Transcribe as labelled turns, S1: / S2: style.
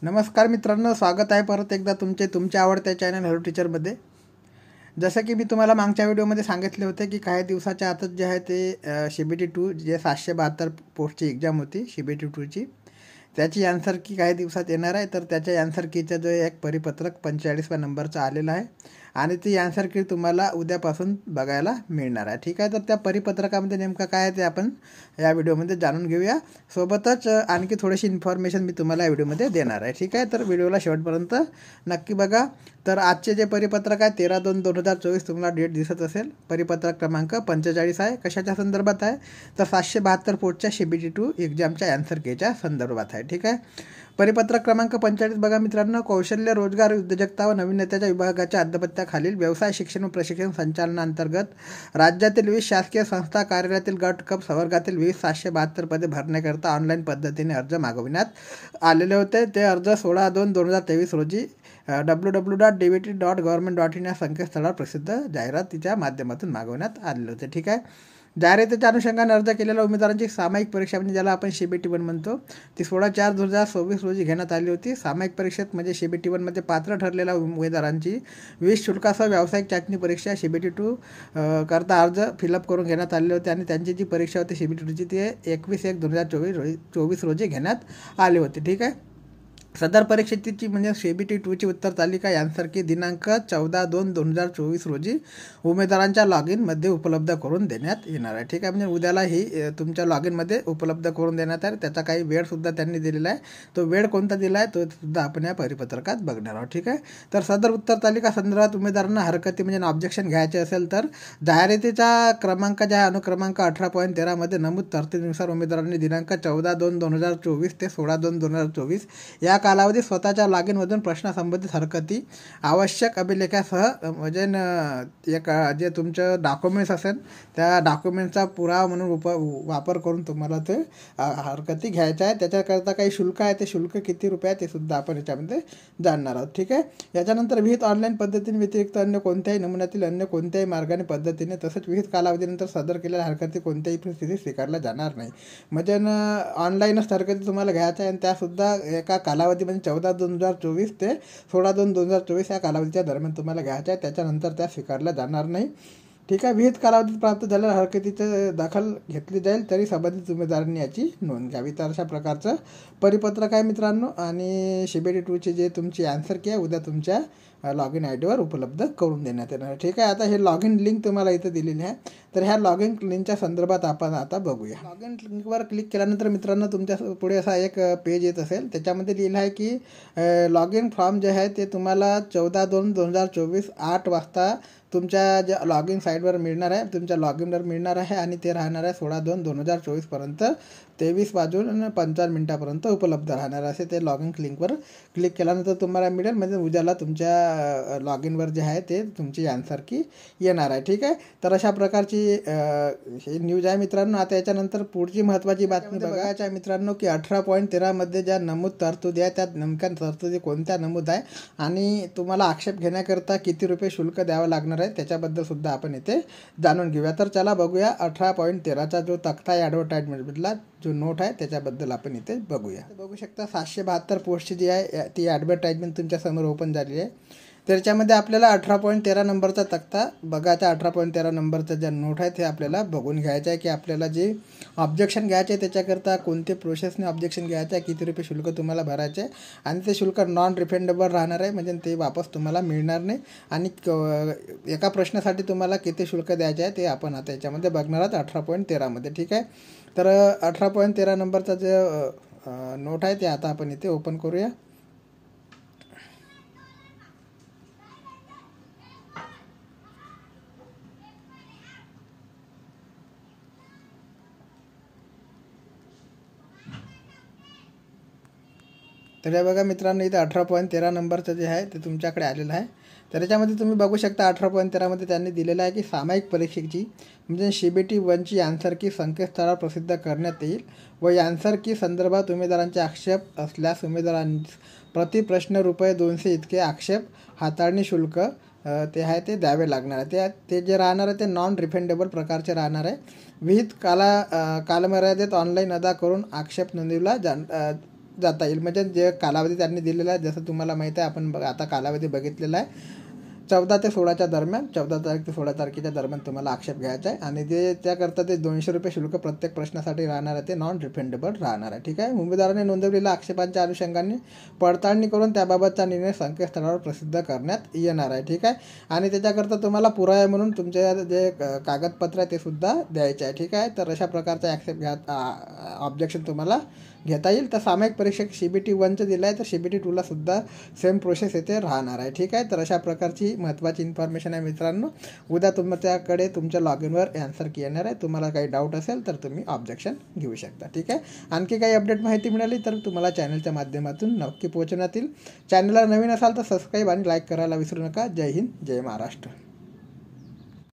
S1: नमस्कार मित्रांनो, स्वागत आहे परत एकदा तुमच्या आवडत्या चॅनल हॅलो टीचरमध्ये. जसं की मी तुम्हाला मागच्या व्हिडिओमध्ये सांगितले होते की काही दिवसाच्या आतच जे आहे ते CBT2 जे 772 पोस्टची एक्झाम होती CBT2ची, त्याची आन्सर की काही दिवसात येणार आहे. तर त्याच्या आन्सर कीचं जो एक परिपत्रक 45व्या नंबरचं आलेलं आहे आणि ती आन्सर की तुम्हाला उद्यापासून बघायला मिळणार आहे. ठीक आहे, तर त्या परिपत्रकामध्ये नेमकं काय आहे ते आपण या व्हिडिओमध्ये जाणून घेऊया. सोबतच आणखी थोडीशी इन्फॉर्मेशन मी तुम्हाला या व्हिडिओमध्ये देणार आहे. ठीक आहे, तर व्हिडिओला शेवटपर्यंत नक्की बघा. तर आजचे जे परिपत्रक आहे 13/2/2024 तुम्हाला डेट दिसत असेल. परिपत्रक क्रमांक 45 आहे. कशाच्या संदर्भात आहे तर 772 पोस्टच्या CBT2 एक्झामच्या आन्सर केच्या संदर्भात आहे. ठीक आहे, परिपत्रक क्रमांक 45 बघा मित्रांनो. कौशल्य, रोजगार, उद्योजकता व नवीनतेच्या विभागाच्या अध्यपत्याखालील व्यवसाय शिक्षण व प्रशिक्षण संचालनांतर्गत राज्यातील 20 शासकीय संस्था कार्यालयातील गट क प्रवर्गातील 772 पदे भरण्याकरता ऑनलाईन पद्धतीने अर्ज मागविण्यात आलेले होते. ते अर्ज 16/2/2023 रोजी www.dbt.government.in या संकेतस्थळावर प्रसिद्ध जाहिरातीच्या माध्यमातून मागवण्यात आलेले होते. ठीक आहे, जाहिरातीच्या अनुषंगाने अर्ज केलेल्या उमेदवारांची सामायिक परीक्षा म्हणजे ज्याला आपण CBT1 म्हणतो ती 16/4/2024 रोजी घेण्यात आली होती. सामायिक परीक्षेत म्हणजे CBT1मध्ये पात्र ठरलेल्या उमेदवारांची 20 शुल्कासह व्यावसायिक चाचणी परीक्षा CBT2 करता अर्ज फिलअप करून घेण्यात आलेले होते आणि त्यांची जी परीक्षा होती CBT2ची ती 21/1/2024 रोजी घेण्यात आली होती. ठीक आहे, सदर परीक्षेची म्हणजे CBT2ची उत्तर तालिका आन्सर की दिनांक 14/2/2024 रोजी उमेदवारांच्या लॉग इनमध्ये उपलब्ध करून देण्यात येणार आहे. ठीक आहे, म्हणजे उद्याला ही तुमच्या लॉग इनमध्ये उपलब्ध करून देण्यात आहे. त्याचा काही वेळसुद्धा त्यांनी दिलेला आहे. तो वेळ कोणता दिला आहे तो सुद्धा आपण या परिपत्रकात बघणार आहोत. ठीक आहे, तर सदर उत्तर तालिका संदर्भात उमेदवारांना हरकती म्हणजे ऑब्जेक्शन घ्यायचे असेल तर जाहिरातीचा क्रमांक ज्या अनुक्रमांक 18.13 मध्ये नमूद तरतुदीनुसार उमेदवारांनी दिनांक 14/2/2024 ते 16/2/2024 या कालावधीत स्वतःच्या लॉग इनमधून प्रश्नासंबंधित हरकती आवश्यक अभिलेखासह म्हणजे एक जे तुमचं डॉक्युमेंट्स असेल त्या डॉक्युमेंटचा पुरावा म्हणून वापर करून तुम्हाला ते हरकती घ्यायच्या आहे. त्याच्याकरता काही शुल्क आहे, ते शुल्क किती रुपये आहे ते सुद्धा आपण याच्यामध्ये जाणणार आहोत. ठीक आहे, याच्यानंतर विहित ऑनलाईन पद्धतीने व्यतिरिक्त अन्य कोणत्याही नमुन्यातील अन्य कोणत्याही मार्गाने पद्धतीने तसंच विहित कालावधीनंतर सादर केलेल्या हरकती कोणत्याही परिस्थितीत स्वीकारल्या जाणार नाही. म्हणजे ऑनलाईनच हरकती तुम्हाला घ्यायच्या आहे आणि त्यासुद्धा एका कालावधी म्हणजे 14/2/2024 ते 16/2/2024 या कालावधीच्या दरम्यान तुम्हाला घ्यायच्या आहे. त्याच्यानंतर त्या स्वीकारल्या जाणार नाही. ठीक आहे, विहित कालावधीत प्राप्त झालेल्या हरकतीची दखल घेतली जाईल तरी संबंधित उमेदवारांनी याची नोंद घ्यावी. तर अशा प्रकारचं परिपत्रक आहे मित्रांनो आणि CBT2ची जे तुमची आन्सर की आहे उद्या तुमच्या लॉग इन ID वर उपलब्ध करून देण्यात येणार. ठीक आहे, आता हे लॉग इन लिंक तुम्हाला इथं दिलेली आहे. तर ह्या लॉग इन लिंकच्या संदर्भात आपण आता बघूया. लॉग इन लिंकवर क्लिक केल्यानंतर मित्रांनो तुमच्या पुढे असा एक पेज येत असेल. त्याच्यामध्ये लिहिलं आहे की लॉग इन फॉर्म जे आहे ते तुम्हाला 14/2/2024 8 वाजता तुमच्या ज्या लॉग इन साईटवर मिळणार आहे, तुमच्या लॉग इनवर मिळणार आहे आणि ते राहणार आहे 16/2/2024 पर्यंत 23:55 उपलब्ध राहणार असे ते लॉग इन लिंकवर क्लिक केल्यानंतर तुम्हाला मिळेल. म्हणजे उद्याला तुमच्या लॉग इनवर जे आहे ते तुमची आन्सर की येणार आहे. ठीक आहे, तर अशा प्रकारची ही न्यूज आहे मित्रांनो. आता याच्यानंतर पुढची महत्त्वाची बातमी बघायची आहे मित्रांनो की 18.13 मध्ये ज्या नमूद तरतुदी आहे त्या नेमक्या तरतुदी कोणत्या नमूद आहे आणि तुम्हाला आक्षेप घेण्याकरता किती रुपये शुल्क द्यावं लागणार आहे त्याच्याबद्दल सुद्धा आपण इथे जाणून घेऊया. तर चला बघूया 18.13चा जो तक्ता आहे ॲडव्हर्टाइजमेंटमधला जो नोट आहे त्याच्याबद्दल आपण इथे बघूया. बघू शकता 772 पोस्टची जी आहे ती ॲडव्हर्टाइजमेंट तुमच्यासमोर ओपन झालेली आहे. त्याच्यामध्ये आपल्याला 18.13 नंबरचा तक्ता बघायचा. 18.13 नंबरचा ज्या नोट आहे ते आपल्याला बघून घ्यायचं आहे की आपल्याला जे ऑब्जेक्शन घ्यायचे आहे त्याच्याकरता कोणते प्रोसेसने ऑब्जेक्शन घ्यायचं आहे, किती रुपये शुल्क तुम्हाला भरायचे आहे आणि ते शुल्क नॉन रिफंडेबल राहणार आहे. म्हणजे ते वापस तुम्हाला मिळणार नाही आणि एका प्रश्नासाठी तुम्हाला किती शुल्क द्यायचे आहे ते आपण आता याच्यामध्ये बघणार आहोत 18.13 मध्ये. ठीक आहे, तर 18.13 नंबरचा जे नोट आहे ते आता आपण इथे ओपन करूया. तर हे बघा मित्रांनो इथे 18.13 नंबरचं जे आहे ते तुमच्याकडे आलेलं आहे. तर याच्यामध्ये तुम्ही बघू शकता 18.13 मध्ये त्यांनी दिलेलं आहे की सामायिक परीक्षेची म्हणजे CBT1ची आन्सर की संकेतस्थळावर प्रसिद्ध करण्यात येईल व आन्सर की संदर्भात उमेदवारांचे आक्षेप असल्यास उमेदवारांनी प्रति प्रश्न ₹200 इतके आक्षेप हाताळणी शुल्क ते आहे ते द्यावे लागणार आहे. ते जे राहणार आहे ते नॉन रिफंडेबल प्रकारचे राहणार आहे. विहित कालमर्यादेत ऑनलाईन अदा करून आक्षेप नोंदविला जाता येईल. म्हणजे जे कालावधी त्यांनी दिलेला आहे, जसं तुम्हाला माहीत आहे, आपण आता कालावधी बघितलेला आहे 14 ते 16च्या दरम्यान, 14 तारीख ते 16 तारखेच्या दरम्यान तुम्हाला आक्षेप घ्यायचा आहे. आणि जे त्याकरता ते 200 रुपये शुल्क प्रत्येक प्रश्नासाठी राहणार आहे, ते नॉन रिफंडेबल राहणार आहे. ठीक आहे. उमेदवाराने नोंदवलेल्या आक्षेपांच्या अनुषंगाने पडताळणी करून त्याबाबतचा निर्णय संकेतस्थळावर प्रसिद्ध करण्यात येणार आहे. ठीक आहे. आणि त्याच्याकरता तुम्हाला पुरावा म्हणून तुमचे जे कागदपत्र आहे ते सुद्धा द्यायचे आहे. ठीक आहे. तर अशा प्रकारचा ऑब्जेक्शन तुम्हाला घेता येईल. तर सामायिक परीक्षक CBT 1चं दिलं आहे, तर CBT 2ला सुद्धा सेम प्रोसेस येथे राहणार आहे. ठीक आहे. तर अशा प्रकारची महत्त्वाची इन्फॉर्मेशन आहे मित्रांनो. उद्या तुमच्याकडे तुमच्या लॉग इनवर आन्सर की येणार आहे. तुम्हाला काही डाऊट असेल तर तुम्ही ऑब्जेक्शन घेऊ शकता. ठीक आहे. आणखी काही अपडेट माहिती मिळाली तर तुम्हाला चॅनलच्या माध्यमातून नक्की पोहोचवण्यात येईल. चॅनलला नवीन असाल तर सबस्क्राईब आणि लाईक करायला विसरू नका. जय हिंद, जय महाराष्ट्र.